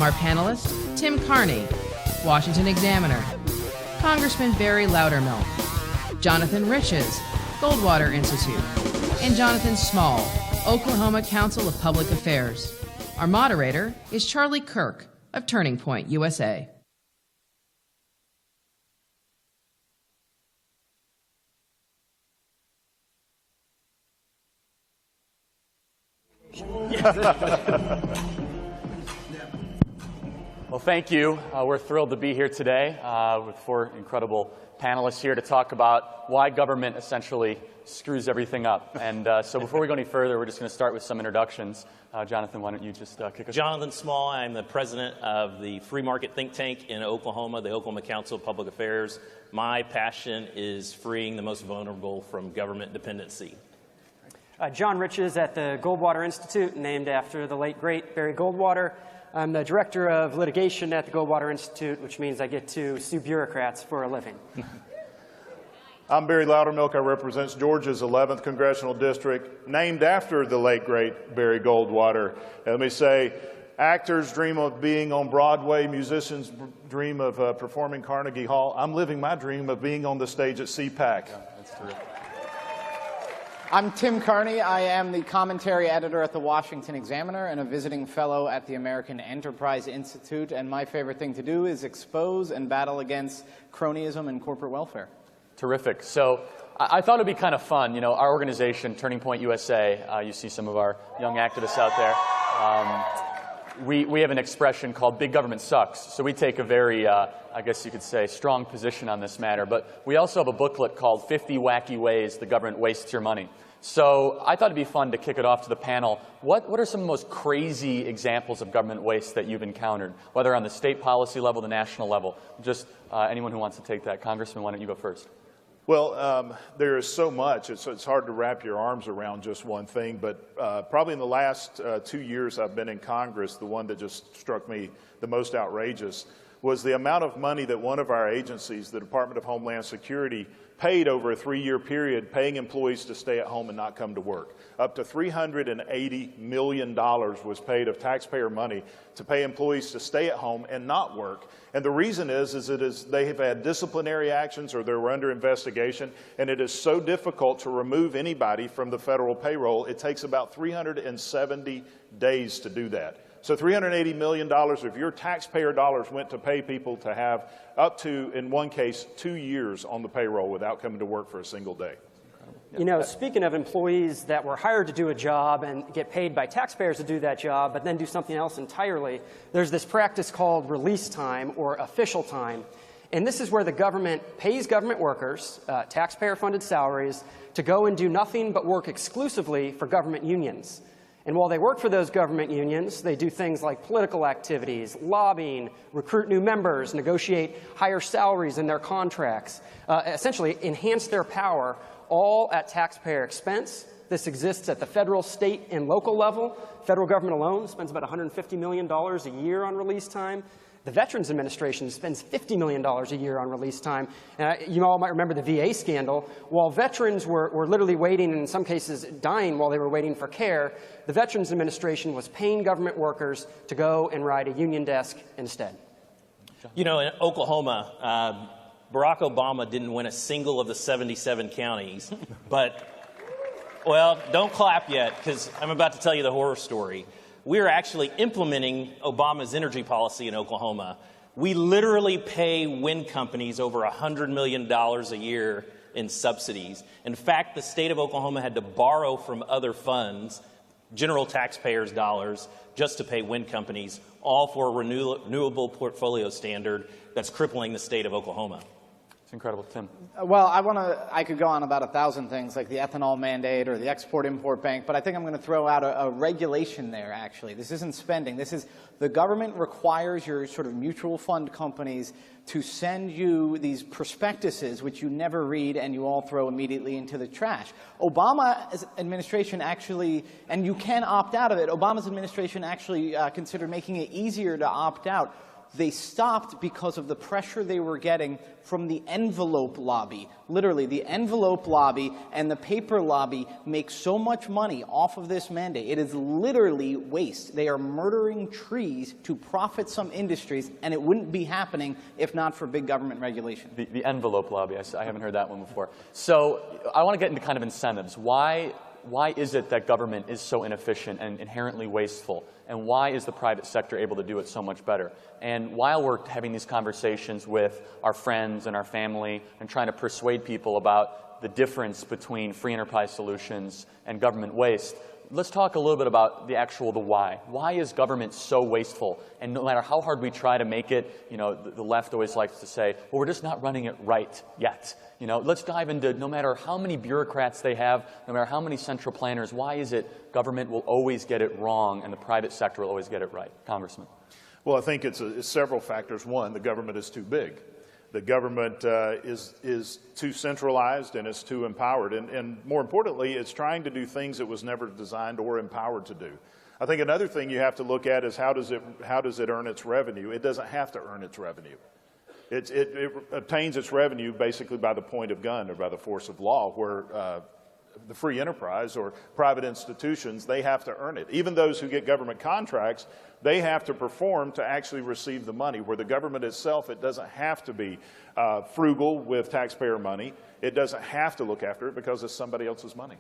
Our panelists, Tim Carne, Washington Examiner, Congressman Barry Loudermilk, Jonathan Riches, Goldwater Institute, and Jonathan Small, Oklahoma Council of Public Affairs. Our moderator is Charlie Kirk of Turning Point USA. Well, thank you. We're thrilled to be here today with four incredible panelists here to talk about why government essentially screws everything up. And so before we go any further, we're just going to start with some introductions. Jonathan, why don't you just kick us off? Jonathan Small. I'm the president of the free market think tank in Oklahoma, the Oklahoma Council of Public Affairs. My passion is freeing the most vulnerable from government dependency. John Riches at the Goldwater Institute, named after the late, great Barry Goldwater. I'm the director of litigation at the Goldwater Institute, which means I get to sue bureaucrats for a living. I'm Barry Loudermilk. I represent Georgia's 11th Congressional District, named after the late, great Barry Goldwater. And let me say, actors dream of being on Broadway, musicians dream of performing Carnegie Hall. I'm living my dream of being on the stage at CPAC. Yeah, that's terrific. I'm Tim Carne. I am the commentary editor at the Washington Examiner and a visiting fellow at the American Enterprise Institute. And my favorite thing to do is expose and battle against cronyism and corporate welfare. Terrific. So I thought it would be kind of fun. You know, our organization, Turning Point USA, you see some of our young activists out there. We have an expression called big government sucks. So we take a very, I guess you could say, strong position on this matter. But we also have a booklet called 50 Wacky Ways the Government Wastes Your Money. So I thought it'd be fun to kick it off to the panel. What are some of the most crazy examples of government waste that you've encountered, whether on the state policy level, the national level? Just anyone who wants to take that. Congressman, why don't you go first? Well, there is so much. It's hard to wrap your arms around just one thing. But probably in the last 2 years I've been in Congress, the one that just struck me the most outrageous was the amount of money that one of our agencies, the Department of Homeland Security, paid over a 3-year period, paying employees to stay at home and not come to work. Up to $380 million was paid of taxpayer money to pay employees to stay at home and not work. And the reason is they have had disciplinary actions or they were under investigation, and it is so difficult to remove anybody from the federal payroll. It takes about 370 days to do that. So $380 million of your taxpayer dollars went to pay people to have up to, in one case, 2 years on the payroll without coming to work for a single day. You know, speaking of employees that were hired to do a job and get paid by taxpayers to do that job, but then do something else entirely, there's this practice called release time or official time. And this is where the government pays government workers, taxpayer-funded salaries, to go and do nothing but work exclusively for government unions. And while they work for those government unions, they do things like political activities, lobbying, recruit new members, negotiate higher salaries in their contracts, essentially enhance their power, all at taxpayer expense. This exists at the federal, state, and local level. Federal government alone spends about $150 million a year on release time. The Veterans Administration spends $50 million a year on release time. You all might remember the VA scandal. While veterans were literally waiting, and in some cases dying while they were waiting for care, the Veterans Administration was paying government workers to go and ride a union desk instead. You know, in Oklahoma, Barack Obama didn't win a single of the 77 counties. But, well, don't clap yet, because I'm about to tell you the horror story. We're actually implementing Obama's energy policy in Oklahoma. We literally pay wind companies over $100 million a year in subsidies. In fact, the state of Oklahoma had to borrow from other funds, general taxpayers' dollars, just to pay wind companies, all for a renewable portfolio standard that's crippling the state of Oklahoma. It's incredible. Tim? Well, I could go on about 1,000 things, like the ethanol mandate or the Export-Import Bank, but I think I'm going to throw out a regulation there, actually. This isn't spending. This is the government requires your sort of mutual fund companies to send you these prospectuses, which you never read and you all throw immediately into the trash. Obama's administration actually, and you can opt out of it, Obama's administration actually considered making it easier to opt out. They stopped because of the pressure they were getting from the envelope lobby. Literally, the envelope lobby and the paper lobby make so much money off of this mandate. It is literally waste. They are murdering trees to profit some industries, and it wouldn't be happening if not for big government regulation. The envelope lobby, I haven't heard that one before. So I want to get into kind of incentives. Why is it that government is so inefficient and inherently wasteful? And why is the private sector able to do it so much better? And while we're having these conversations with our friends and our family and trying to persuade people about the difference between free enterprise solutions and government waste, let's talk a little bit about the why. Why is government so wasteful? And no matter how hard we try to make it, the left always likes to say, well, we're just not running it right yet. Let's dive into no matter how many bureaucrats they have, no matter how many central planners, why is it government will always get it wrong and the private sector will always get it right? Congressman. Well, I think it's several factors. One, the government is too big. The government is too centralized and it's too empowered. And more importantly, it's trying to do things it was never designed or empowered to do. I think another thing you have to look at is how does it earn its revenue? It doesn't have to earn its revenue. It obtains its revenue basically by the point of gun or by the force of law, where the free enterprise or private institutions, they have to earn it. Even those who get government contracts, they have to perform to actually receive the money, where the government itself, it doesn't have to be frugal with taxpayer money. It doesn't have to look after it because it's somebody else's money.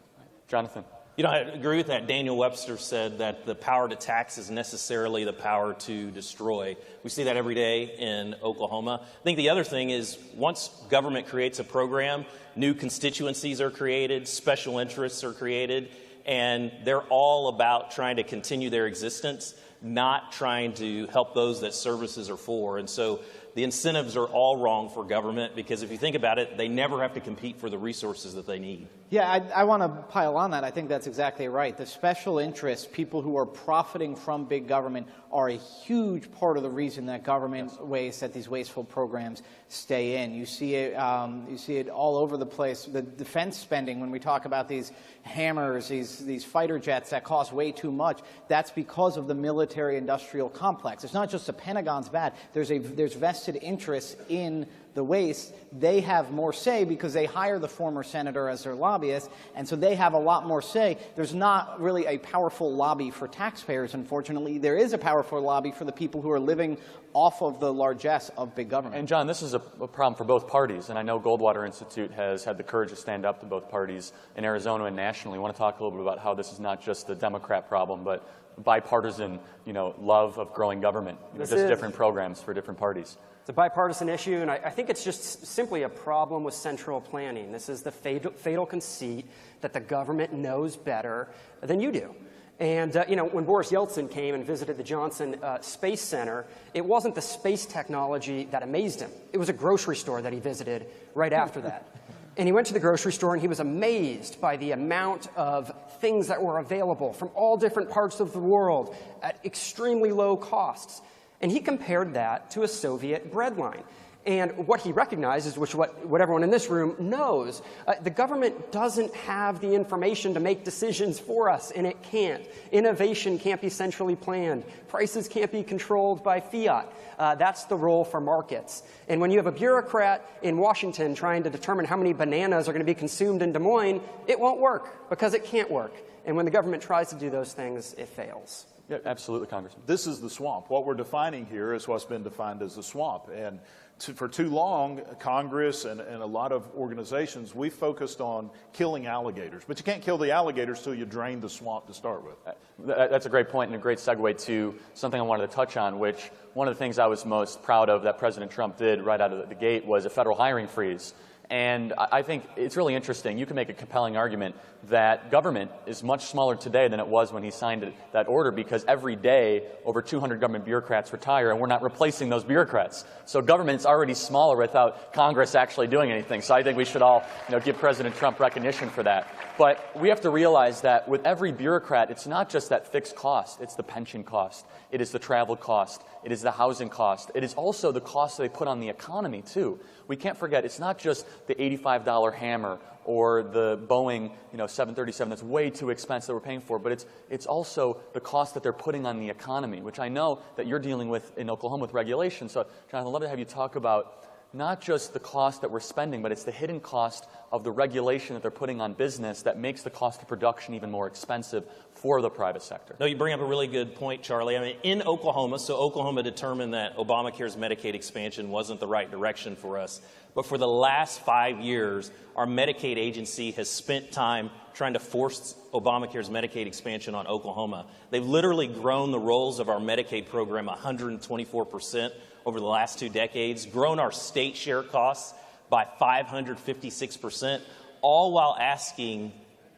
Jonathan. I agree with that. Daniel Webster said that the power to tax is necessarily the power to destroy. We see that every day in Oklahoma. I think the other thing is once government creates a program, new constituencies are created, special interests are created, and they're all about trying to continue their existence, not trying to help those that services are for. And so the incentives are all wrong for government because if you think about it, they never have to compete for the resources that they need. Yeah, I want to pile on that. I think that's exactly right. The special interests, people who are profiting from big government, are a huge part of the reason that government waste, that these wasteful programs stay in. You see it all over the place. The defense spending, when we talk about these hammers, these fighter jets that cost way too much, that's because of the military-industrial complex. It's not just the Pentagon's bad. There's vested interests in the waste. They have more say because they hire the former senator as their lobbyist, and so they have a lot more say. There's not really a powerful lobby for taxpayers, unfortunately. There is a powerful lobby for the people who are living off of the largesse of big government. And John, this is a problem for both parties, and I know Goldwater Institute has had the courage to stand up to both parties in Arizona and nationally. I want to talk a little bit about how this is not just a Democrat problem, but bipartisan, love of growing government, just different programs for different parties. It's a bipartisan issue, and I think it's just simply a problem with central planning. This is the fatal conceit that the government knows better than you do. And, when Boris Yeltsin came and visited the Johnson Space Center, it wasn't the space technology that amazed him. It was a grocery store that he visited right after that. And he went to the grocery store and he was amazed by the amount of things that were available from all different parts of the world at extremely low costs. And he compared that to a Soviet breadline. And what he recognizes, which what everyone in this room knows, the government doesn't have the information to make decisions for us, and it can't. Innovation can't be centrally planned. Prices can't be controlled by fiat. That's the role for markets. And when you have a bureaucrat in Washington trying to determine how many bananas are going to be consumed in Des Moines, it won't work because it can't work. And when the government tries to do those things, it fails. Yeah, absolutely, Congressman. This is the swamp. What we're defining here is what's been defined as the swamp. And for too long, Congress and a lot of organizations, we focused on killing alligators. But you can't kill the alligators till you drain the swamp to start with. That's a great point and a great segue to something I wanted to touch on, which one of the things I was most proud of that President Trump did right out of the gate was a federal hiring freeze. And I think it's really interesting. You can make a compelling argument that government is much smaller today than it was when he signed that order because every day over 200 government bureaucrats retire and we're not replacing those bureaucrats. So government's already smaller without Congress actually doing anything. So I think we should all give President Trump recognition for that. But we have to realize that with every bureaucrat, it's not just that fixed cost. It's the pension cost. It is the travel cost. It is the housing cost. It is also the cost they put on the economy, too. We can't forget it's not just the $85 hammer or the Boeing 737 that's way too expensive that we're paying for, but it's also the cost that they're putting on the economy, which I know that you're dealing with in Oklahoma with regulation. So, Jonathan, I'd love to have you talk about not just the cost that we're spending, but it's the hidden cost of the regulation that they're putting on business that makes the cost of production even more expensive for the private sector. No, you bring up a really good point, Charlie. I mean, in Oklahoma, so Oklahoma determined that Obamacare's Medicaid expansion wasn't the right direction for us. But for the last 5 years, our Medicaid agency has spent time trying to force Obamacare's Medicaid expansion on Oklahoma. They've literally grown the rolls of our Medicaid program 124% over the last 2 decades, grown our state share costs by 556%, all while asking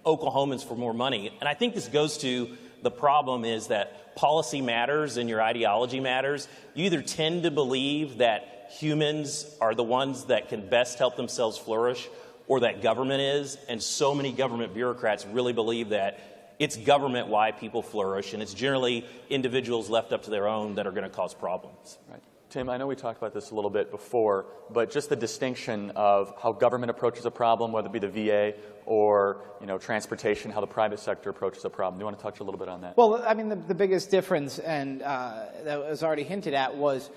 Oklahomans for more money. And I think this goes to the problem is that policy matters and your ideology matters. You either tend to believe that humans are the ones that can best help themselves flourish, or that government is, and so many government bureaucrats really believe that it's government why people flourish, and it's generally individuals left up to their own that are going to cause problems. Right. Tim, I know we talked about this a little bit before, but just the distinction of how government approaches a problem, whether it be the VA or transportation, how the private sector approaches a problem. Do you want to touch a little bit on that? Well, I mean, the biggest difference, and that was already hinted at, was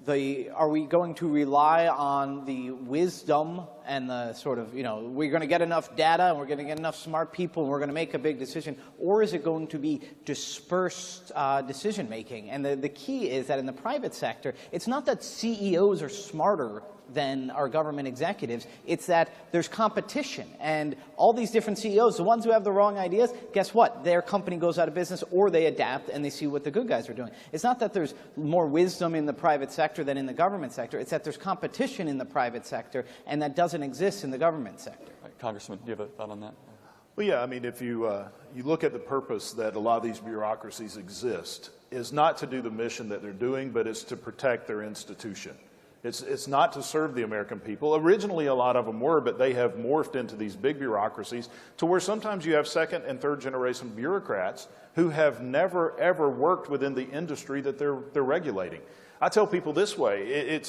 are we going to rely on the wisdom and the sort of, we're going to get enough data and we're going to get enough smart people and we're going to make a big decision, or is it going to be dispersed decision making? And the key is that in the private sector, it's not that CEOs are smarter than our government executives, it's that there's competition. And all these different CEOs, the ones who have the wrong ideas, guess what? Their company goes out of business, or they adapt and they see what the good guys are doing. It's not that there's more wisdom in the private sector than in the government sector. It's that there's competition in the private sector, and that doesn't exist in the government sector. Right. Congressman, do you have a thought on that? Well, yeah, I mean, if you look at the purpose that a lot of these bureaucracies exist, is not to do the mission that they're doing, but it's to protect their institution. It's not to serve the American people. Originally, a lot of them were, but they have morphed into these big bureaucracies to where sometimes you have second and third generation bureaucrats who have never, ever worked within the industry that they're regulating. I tell people this way,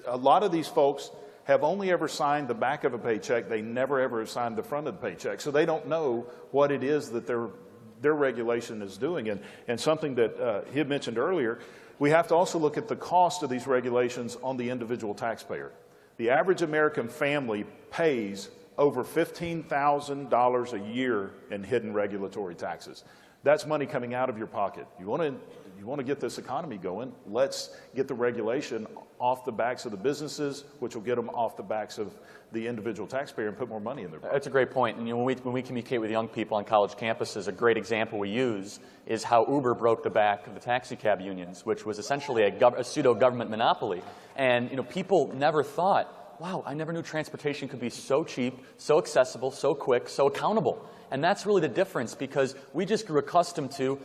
a lot of these folks have only ever signed the back of a paycheck. They never, ever have signed the front of the paycheck. So they don't know what it is that their regulation is doing. And something that he had mentioned earlier, we have to also look at the cost of these regulations on the individual taxpayer. The average American family pays over $15,000 a year in hidden regulatory taxes. That's money coming out of your pocket. You want to get this economy going, let's get the regulation off the backs of the businesses, which will get them off the backs of the individual taxpayer and put more money in their pocket. That's a great point. And when we communicate with young people on college campuses, a great example we use is how Uber broke the back of the taxi cab unions, which was essentially a pseudo-government monopoly. And people never thought, wow, I never knew transportation could be so cheap, so accessible, so quick, so accountable. And that's really the difference, because we just grew accustomed to,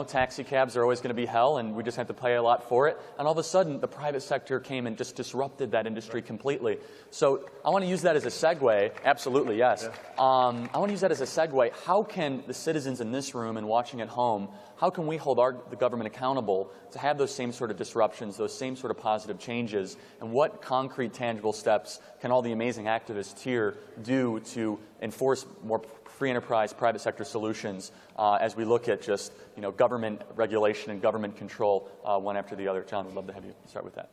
taxi cabs are always going to be hell and we just have to pay a lot for it. And all of a sudden, the private sector came and just disrupted that industry completely. So I want to use that as a segue. Absolutely, yes. Yeah. I want to use that as a segue. How can the citizens in this room and watching at home, how can we hold the government accountable to have those same sort of disruptions, those same sort of positive changes? And what concrete, tangible steps can all the amazing activists here do to enforce more free enterprise, private sector solutions as we look at just government regulation and government control one after the other? John, we'd love to have you start with that.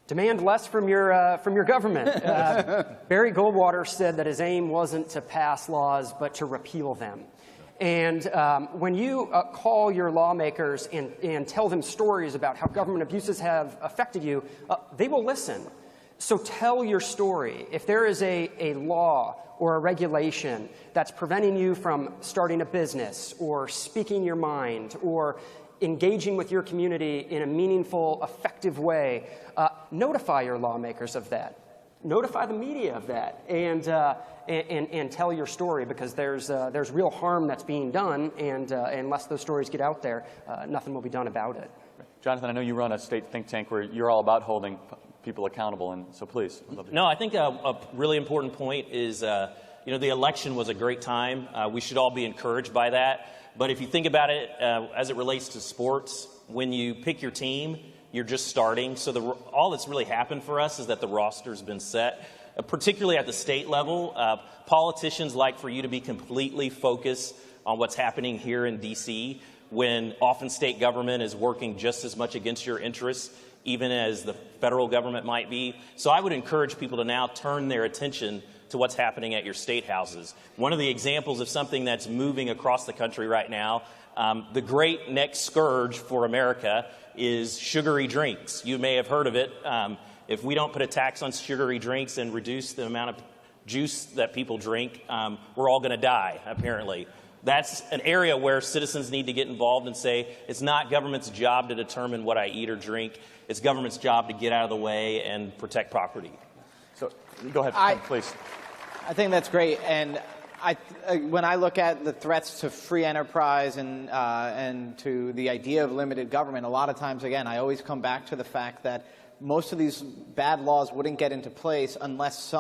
Demand less from your government. Barry Goldwater said that his aim wasn't to pass laws, but to repeal them. And when you call your lawmakers and tell them stories about how government abuses have affected you, they will listen. So tell your story. If there is a law or a regulation that's preventing you from starting a business or speaking your mind or engaging with your community in a meaningful, effective way, notify your lawmakers of that. Notify the media of that, and tell your story, because there's real harm that's being done, and unless those stories get out there, nothing will be done about it. Jonathan, I know you run a state think tank where you're all about holding people accountable, and so please. No, I think a really important point is, the election was a great time. We should all be encouraged by that. But if you think about it as it relates to sports, when you pick your team, you're just starting. So all that's really happened for us is that the roster's been set. particularly at the state level. Politicians like for you to be completely focused on what's happening here in D.C., when often state government is working just as much against your interests, even as the federal government might be. So I would encourage people to now turn their attention to what's happening at your state houses. One of the examples of something that's moving across the country right now, the great next scourge for America is sugary drinks. You may have heard of it. If we don't put a tax on sugary drinks and reduce the amount of juice that people drink, we're all going to die, apparently. That's an area where citizens need to get involved and say, it's not government's job to determine what I eat or drink. It's government's job to get out of the way and protect property. So go ahead, please. I think that's great. And when I look at the threats to free enterprise and to the idea of limited government, a lot of times, again, I always come back to the fact that most of these bad laws wouldn't get into place unless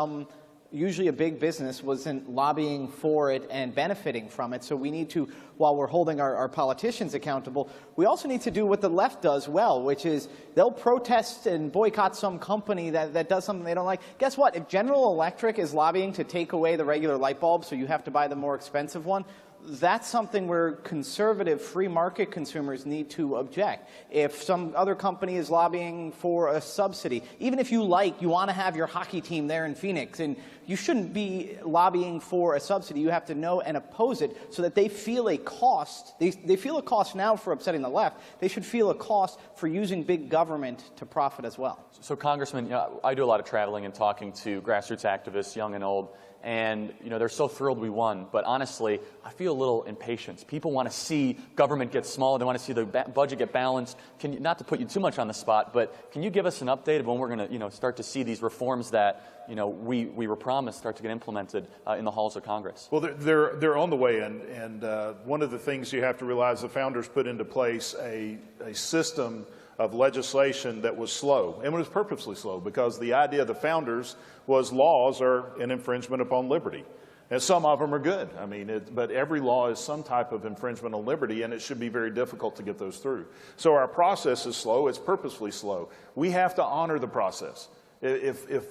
usually a big business wasn't lobbying for it and benefiting from it. So we need to, while we're holding our politicians accountable, we also need to do what the left does well, which is they'll protest and boycott some company that does something they don't like. Guess what? If General Electric is lobbying to take away the regular light bulb so you have to buy the more expensive one, that's something where conservative free market consumers need to object. If some other company is lobbying for a subsidy, even if you want to have your hockey team there in Phoenix, and you shouldn't be lobbying for a subsidy. You have to know and oppose it so that they feel a cost. They feel a cost now for upsetting the left. They should feel a cost for using big government to profit as well. So, Congressman, I do a lot of traveling and talking to grassroots activists, young and old. And, they're so thrilled we won. But honestly, I feel a little impatience. People want to see government get smaller. They want to see the budget get balanced. Not to put you too much on the spot, but can you give us an update of when we're going to, start to see these reforms that, we were promised start to get implemented in the halls of Congress? Well, they're on the way. And one of the things you have to realize, the founders put into place a system of legislation that was slow, and it was purposely slow, because the idea of the founders was laws are an infringement upon liberty. And some of them are good. I mean, but every law is some type of infringement on liberty, and it should be very difficult to get those through. So our process is slow. It's purposefully slow. We have to honor the process. If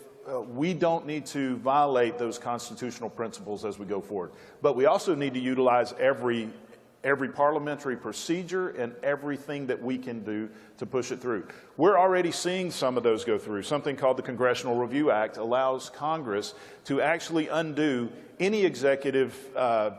we don't need to violate those constitutional principles as we go forward. But we also need to utilize every parliamentary procedure and everything that we can do to push it through. We're already seeing some of those go through. Something called the Congressional Review Act allows Congress to actually undo any executive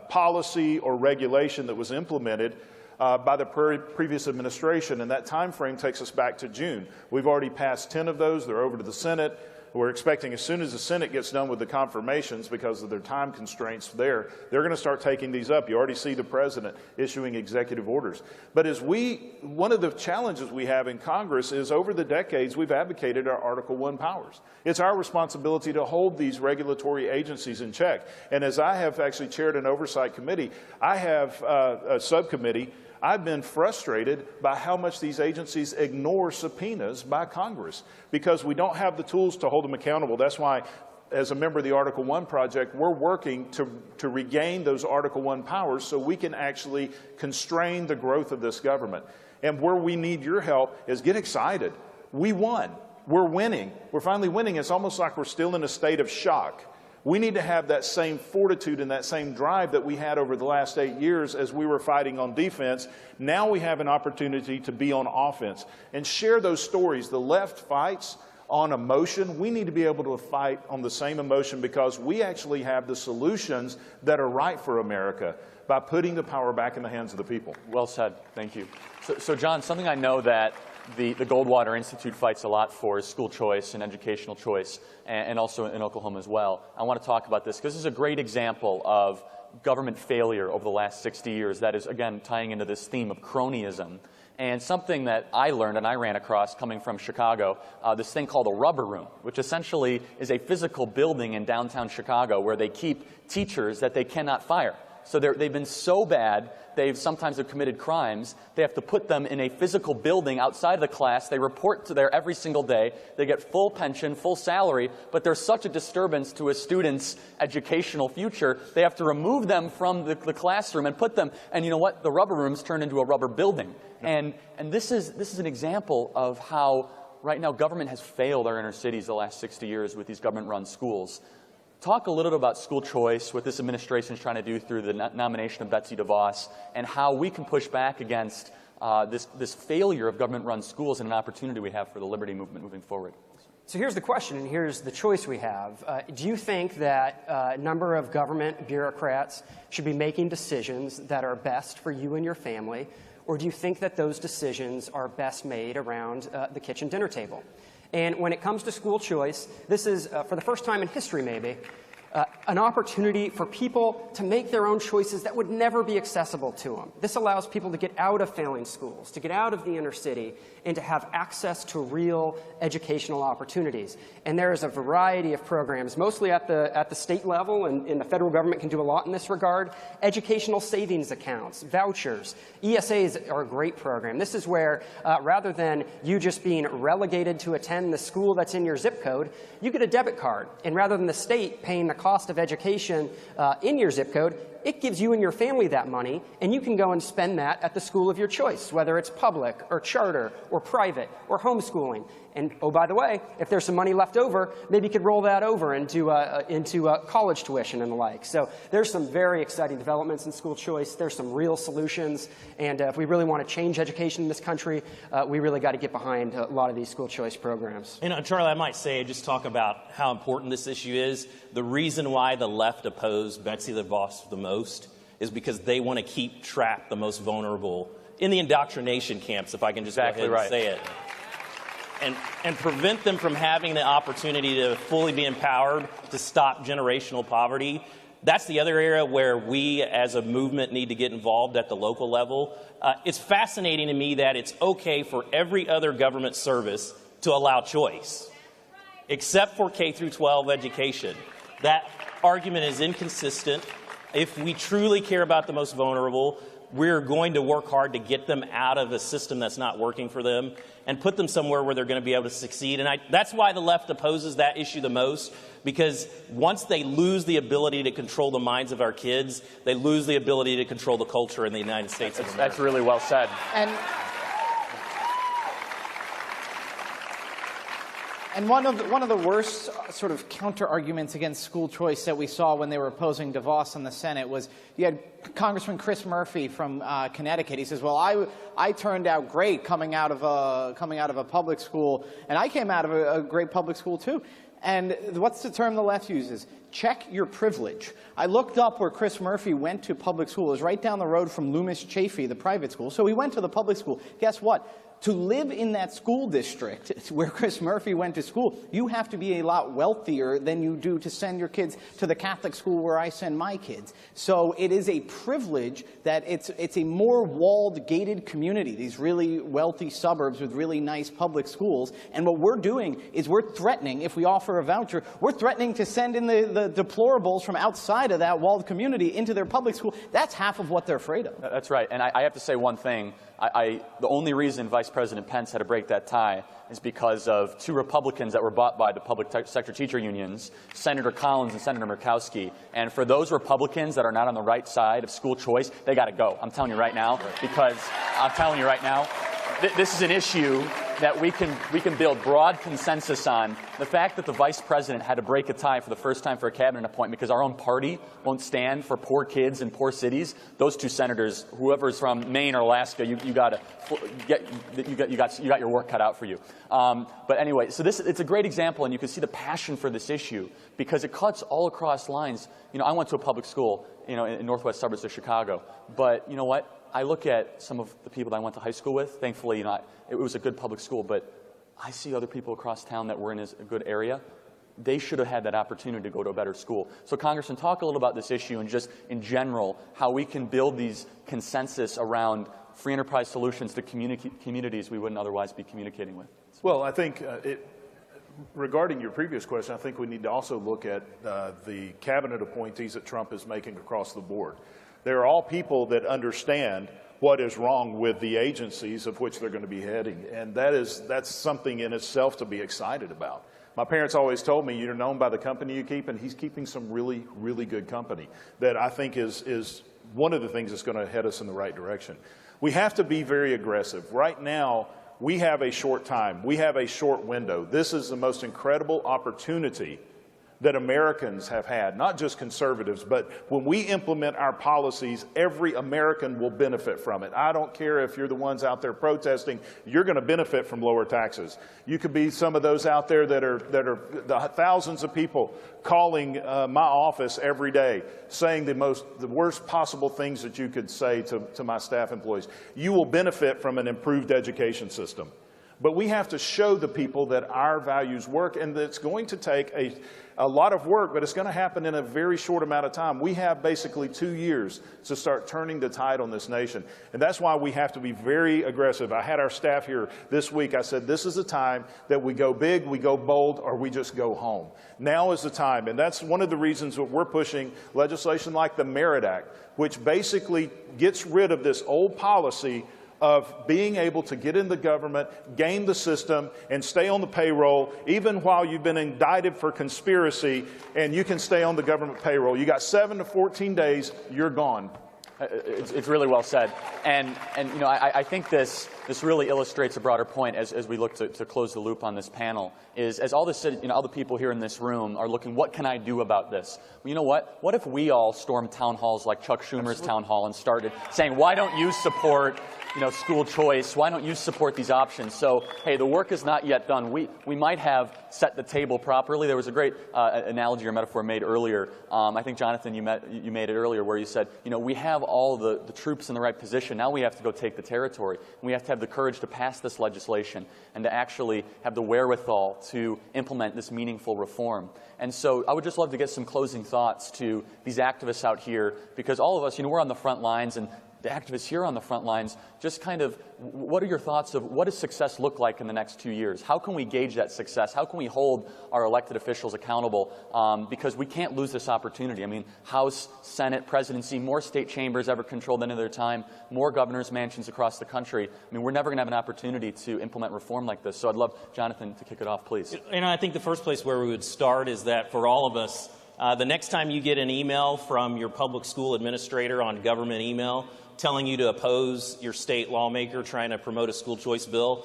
policy or regulation that was implemented by the previous administration, and that time frame takes us back to June. We've already passed 10 of those. They're over to the Senate. We're expecting as soon as the Senate gets done with the confirmations, because of their time constraints there, they're going to start taking these up. You already see the president issuing executive orders. But one of the challenges we have in Congress is, over the decades, we've advocated our Article I powers. It's our responsibility to hold these regulatory agencies in check. And as I have actually chaired an oversight committee, I have a subcommittee. I've been frustrated by how much these agencies ignore subpoenas by Congress, because we don't have the tools to hold them accountable. That's why, as a member of the Article I project, we're working to regain those Article I powers so we can actually constrain the growth of this government. And where we need your help is get excited. We won. We're winning. We're finally winning. It's almost like we're still in a state of shock. We need to have that same fortitude and that same drive that we had over the last 8 years as we were fighting on defense. Now we have an opportunity to be on offense and share those stories. The left fights on emotion. We need to be able to fight on the same emotion, because we actually have the solutions that are right for America by putting the power back in the hands of the people. Well said. Thank you. So John, something I know that the Goldwater Institute fights a lot for is school choice and educational choice, and also in Oklahoma as well. I want to talk about this because this is a great example of government failure over the last 60 years that is, again, tying into this theme of cronyism. And something that I learned and I ran across coming from Chicago, this thing called a rubber room, which essentially is a physical building in downtown Chicago where they keep teachers that they cannot fire. So they've been so bad, sometimes have committed crimes, they have to put them in a physical building outside of the class. They report to there every single day. They get full pension, full salary, but there's such a disturbance to a student's educational future, they have to remove them from the classroom and put them, and you know what? The rubber room's turned into a rubber building. And this is an example of how right now government has failed our inner cities the last 60 years with these government-run schools. Talk a little bit about school choice, what this administration is trying to do through the nomination of Betsy DeVos, and how we can push back against this failure of government-run schools and an opportunity we have for the liberty movement moving forward. So here's the question, and here's the choice we have. Do you think that a number of government bureaucrats should be making decisions that are best for you and your family, or do you think that those decisions are best made around the kitchen dinner table? And when it comes to school choice, this is, for the first time in history maybe, an opportunity for people to make their own choices that would never be accessible to them. This allows people to get out of failing schools, to get out of the inner city, and to have access to real educational opportunities. And there is a variety of programs, mostly at the state level, and the federal government can do a lot in this regard. Educational savings accounts, vouchers. ESAs are a great program. This is where, rather than you just being relegated to attend the school that's in your zip code, you get a debit card. And rather than the state paying the cost of education in your zip code, it gives you and your family that money, and you can go and spend that at the school of your choice, whether it's public or charter or private or homeschooling. And, oh, by the way, if there's some money left over, maybe you could roll that over into college tuition and the like. So there's some very exciting developments in school choice. There's some real solutions. And if we really want to change education in this country, we really got to get behind a lot of these school choice programs. You know, Charlie, I might say, just talk about how important this issue is. The reason why the left opposed Betsy DeVos the most is because they want to keep trapped the most vulnerable in the indoctrination camps, if I can just go ahead and say it. And prevent them from having the opportunity to fully be empowered to stop generational poverty. That's the other area where we as a movement need to get involved at the local level. It's fascinating to me that it's okay for every other government service to allow choice, except for K through 12 education. That argument is inconsistent. If we truly care about the most vulnerable, we're going to work hard to get them out of a system that's not working for them and put them somewhere where they're going to be able to succeed. And that's why the left opposes that issue the most, because once they lose the ability to control the minds of our kids, they lose the ability to control the culture in the United States of America. That's really well said. And one of the worst sort of counter arguments against school choice that we saw when they were opposing DeVos in the Senate was you had Congressman Chris Murphy from Connecticut. He says, "Well, I turned out great coming out of a public school, and I came out of a great public school too." And what's the term the left uses? Check your privilege. I looked up where Chris Murphy went to public school. It was right down the road from Loomis Chaffee, the private school. So he went to the public school. Guess what? To live in that school district where Chris Murphy went to school, you have to be a lot wealthier than you do to send your kids to the Catholic school where I send my kids. So it is a privilege that it's a more walled, gated community, these really wealthy suburbs with really nice public schools. And what we're doing is we're threatening, if we offer a voucher, we're threatening to send in the deplorables from outside of that walled community into their public school. That's half of what they're afraid of. That's right. And I have to say one thing. The only reason Vice President Pence had to break that tie is because of two Republicans that were bought by the public sector teacher unions, Senator Collins and Senator Murkowski. And for those Republicans that are not on the right side of school choice, they got to go. I'm telling you right now, because I'm telling you right now, this is an issue that we can build broad consensus on. The fact that the vice president had to break a tie for the first time for a cabinet appointment because our own party won't stand for poor kids in poor cities. Those two senators, whoever's from Maine or Alaska, you got your work cut out for you. But anyway, so it's a great example, and you can see the passion for this issue because it cuts all across lines. You know, I went to a public school, in northwest suburbs of Chicago, but you know what? I look at some of the people that I went to high school with. Thankfully, it was a good public school, but I see other people across town that were in a good area. They should have had that opportunity to go to a better school. So, Congressman, talk a little about this issue and just in general how we can build these consensus around free enterprise solutions to communities we wouldn't otherwise be communicating with. Well, I think regarding your previous question, I think we need to also look at the cabinet appointees that Trump is making across the board. They're all people that understand what is wrong with the agencies of which they're going to be heading. And that's something in itself to be excited about. My parents always told me, you're known by the company you keep, and he's keeping some really, really good company that I think is one of the things that's going to head us in the right direction. We have to be very aggressive. Right now, We have a short time. We have a short window. This is the most incredible opportunity that Americans have had, not just conservatives, but when we implement our policies, every American will benefit from it. I don't care if you're the ones out there protesting, you're going to benefit from lower taxes. You could be some of those out there that are the thousands of people calling my office every day, saying the worst possible things that you could say to my staff employees. You will benefit from an improved education system. But we have to show the people that our values work, and that it's going to take a lot of work, but it's going to happen in a very short amount of time. We have basically 2 years to start turning the tide on this nation. And that's why we have to be very aggressive. I had our staff here this week. I said, this is the time that we go big, we go bold, or we just go home. Now is the time. And that's one of the reasons that we're pushing legislation like the Merit Act, which basically gets rid of this old policy of being able to get in the government, game the system, and stay on the payroll, even while you've been indicted for conspiracy, and you can stay on the government payroll. You got 7 to 14 days, you're gone. It's really well said. And you know, I think this really illustrates a broader point as we look to close the loop on this panel, is as all the people here in this room are looking, what can I do about this? Well, you know what? What if we all stormed town halls like Chuck Schumer's town hall and started saying, why don't you support school choice? Why don't you support these options? So, hey, the work is not yet done. We might have set the table properly. There was a great analogy or metaphor made earlier. I think, Jonathan, you made it earlier, where you said, we have all the troops in the right position. Now we have to go take the territory. And we have to have the courage to pass this legislation and to actually have the wherewithal to implement this meaningful reform. And so I would just love to get some closing thoughts to these activists out here, because all of us, we're on the front lines, and the activists here on the front lines, just kind of, what are your thoughts of what does success look like in the next 2 years? How can we gauge that success? How can we hold our elected officials accountable? Because we can't lose this opportunity. I mean, House, Senate, presidency, more state chambers ever controlled than another time, more governors' mansions across the country. I mean, we're never going to have an opportunity to implement reform like this. So I'd love Jonathan to kick it off, please. I think the first place where we would start is that for all of us, the next time you get an email from your public school administrator on government email telling you to oppose your state lawmaker trying to promote a school choice bill,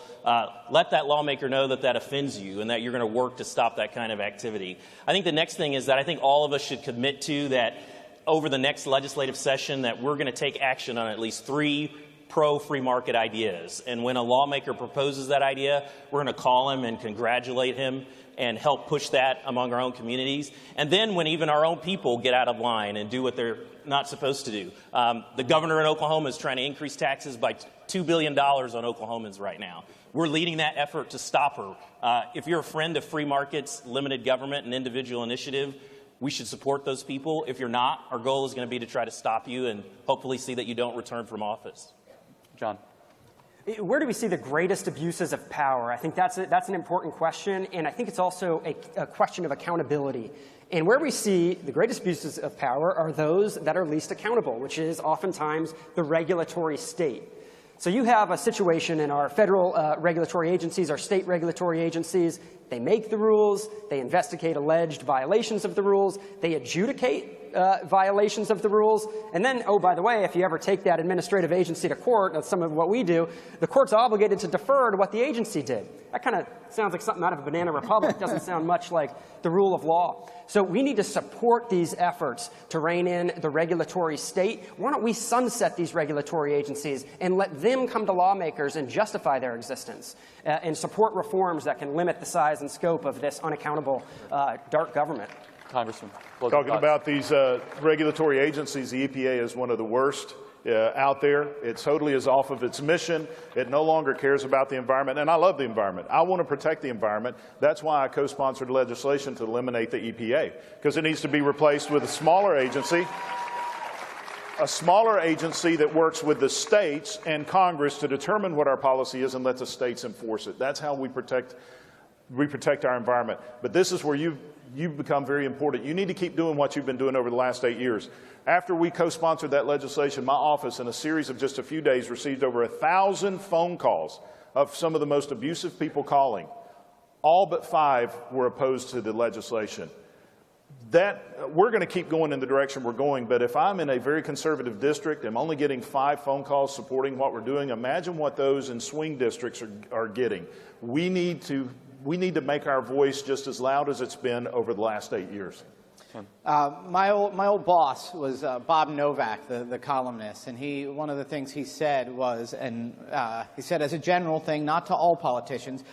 let that lawmaker know that that offends you and that you're going to work to stop that kind of activity. I think the next thing is that I think all of us should commit to that over the next legislative session that we're going to take action on at least 3 pro-free market ideas. And when a lawmaker proposes that idea, we're going to call him and congratulate him and help push that among our own communities. And then when even our own people get out of line and do what they're not supposed to do. The governor in Oklahoma is trying to increase taxes by $2 billion on Oklahomans right now. We're leading that effort to stop her. If you're a friend of free markets, limited government, and individual initiative, we should support those people. If you're not, our goal is going to be to try to stop you and hopefully see that you don't return from office. John. Where do we see the greatest abuses of power? I think that's an important question, and I think it's also a question of accountability. And where we see the greatest abuses of power are those that are least accountable, which is oftentimes the regulatory state. So you have a situation in our federal regulatory agencies, our state regulatory agencies. They make the rules, they investigate alleged violations of the rules, they adjudicate violations of the rules, and then, oh, by the way, if you ever take that administrative agency to court, that's some of what we do, the court's obligated to defer to what the agency did. That kind of sounds like something out of a Banana Republic. Doesn't sound much like the rule of law. So we need to support these efforts to rein in the regulatory state. Why don't we sunset these regulatory agencies and let them come to lawmakers and justify their existence and support reforms that can limit the size and scope of this unaccountable dark government? Congressman. Talking about these regulatory agencies, the EPA is one of the worst out there. It totally is off of its mission. It no longer cares about the environment. And I love the environment. I want to protect the environment. That's why I co-sponsored legislation to eliminate the EPA, because it needs to be replaced with a smaller agency that works with the states and Congress to determine what our policy is and let the states enforce it. That's how we protect our environment. But this is where you've become very important. You need to keep doing what you've been doing over the last 8 years. After we co-sponsored that legislation, my office, in a series of just a few days, received over 1,000 phone calls of some of the most abusive people calling. All but 5 were opposed to the legislation. we're going to keep going in the direction we're going, but if I'm in a very conservative district, I'm only getting 5 phone calls supporting what we're doing. Imagine what those in swing districts are getting. We need to make our voice just as loud as it's been over the last 8 years. My old boss was Bob Novak, the columnist, and one of the things he said was, he said as a general thing, not to all politicians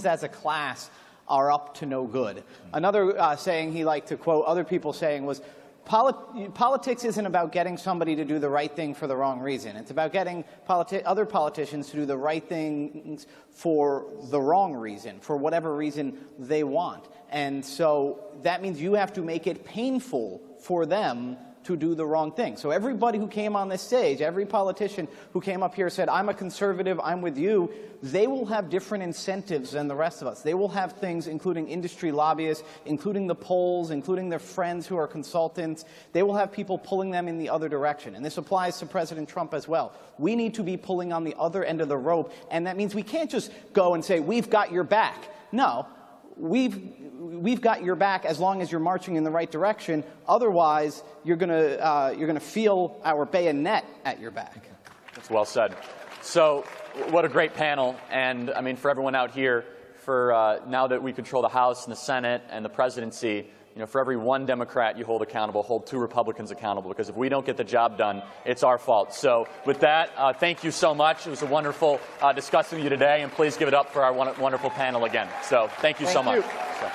as a class are up to no good. Another saying he liked to quote other people saying was, politics isn't about getting somebody to do the right thing for the wrong reason. It's about getting other politicians to do the right things for the wrong reason, for whatever reason they want. And so that means you have to make it painful for them to do the wrong thing. So everybody who came on this stage, every politician who came up here said, I'm a conservative, I'm with you, they will have different incentives than the rest of us. They will have things including industry lobbyists, including the polls, including their friends who are consultants. They will have people pulling them in the other direction. And this applies to President Trump as well. We need to be pulling on the other end of the rope, and that means we can't just go and say, we've got your back. No. We've got your back as long as you're marching in the right direction. Otherwise, you're gonna feel our bayonet at your back. That's well said. So, what a great panel, and I mean, for everyone out here, for now that we control the House and the Senate and the presidency, you know, for every 1 Democrat you hold accountable, hold 2 Republicans accountable, because if we don't get the job done, it's our fault. So with that, thank you so much. It was a wonderful discussing with you today, and please give it up for our wonderful panel again. So thank you so much. So.